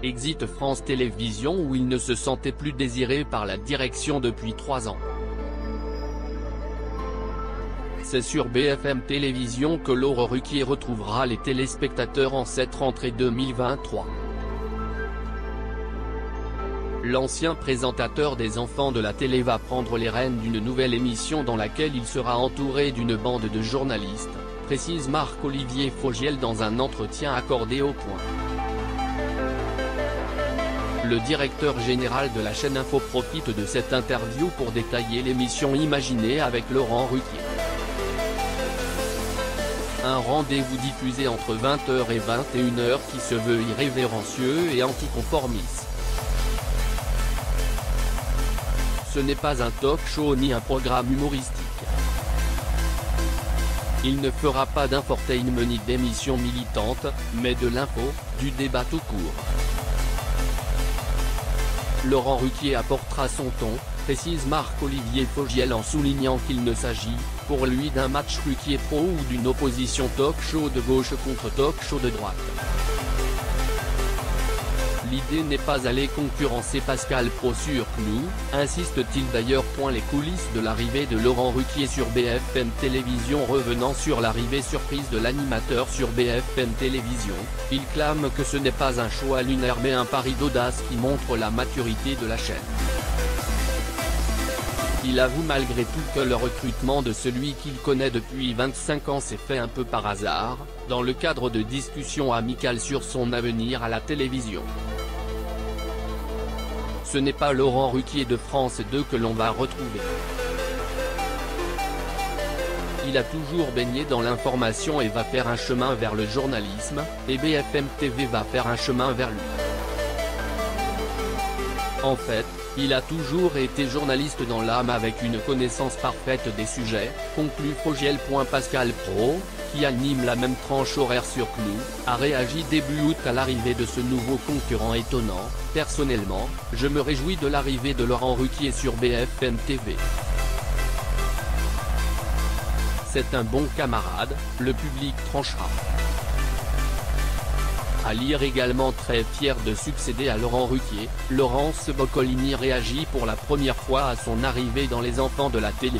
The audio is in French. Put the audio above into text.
Exit France Télévisions où il ne se sentait plus désiré par la direction depuis 3 ans. C'est sur BFM Télévisions que Laurent Ruquier retrouvera les téléspectateurs en cette rentrée 2023. L'ancien présentateur des enfants de la télé va prendre les rênes d'une nouvelle émission dans laquelle il sera entouré d'une bande de journalistes, précise Marc-Olivier Fogiel dans un entretien accordé au Point. Le directeur général de la chaîne Info profite de cette interview pour détailler l'émission imaginée avec Laurent Ruquier. Un rendez-vous diffusé entre 20h et 21h qui se veut irrévérencieux et anticonformiste. Ce n'est pas un talk-show ni un programme humoristique. Il ne fera pas d'infotainment ni d'émission militante, mais de l'info, du débat tout court. Laurent Ruquier apportera son ton, précise Marc-Olivier Fogiel en soulignant qu'il ne s'agit, pour lui d'un match Ruquier pro ou d'une opposition talk-show de gauche contre talk-show de droite. L'idée n'est pas aller concurrencer Pascal Praud sur CNews, insiste-t-il d'ailleurs. Les coulisses de l'arrivée de Laurent Ruquier sur BFM Télévisions. Revenant sur l'arrivée surprise de l'animateur sur BFM Télévisions, il clame que ce n'est pas un choix lunaire mais un pari d'audace qui montre la maturité de la chaîne. Il avoue malgré tout que le recrutement de celui qu'il connaît depuis 25 ans s'est fait un peu par hasard, dans le cadre de discussions amicales sur son avenir à la télévision. Ce n'est pas Laurent Ruquier de France 2 que l'on va retrouver. Il a toujours baigné dans l'information et va faire un chemin vers le journalisme, et BFM TV va faire un chemin vers lui. En fait, il a toujours été journaliste dans l'âme avec une connaissance parfaite des sujets, conclut Fogiel. Pascal Praud, qui anime la même tranche horaire sur CNews, a réagi début août à l'arrivée de ce nouveau concurrent étonnant. Personnellement, je me réjouis de l'arrivée de Laurent Ruquier sur BFM TV. C'est un bon camarade, le public tranchera. À lire également. Très fier de succéder à Laurent Ruquier, Laurence Boccolini réagit pour la première fois à son arrivée dans Les Enfants de la télé.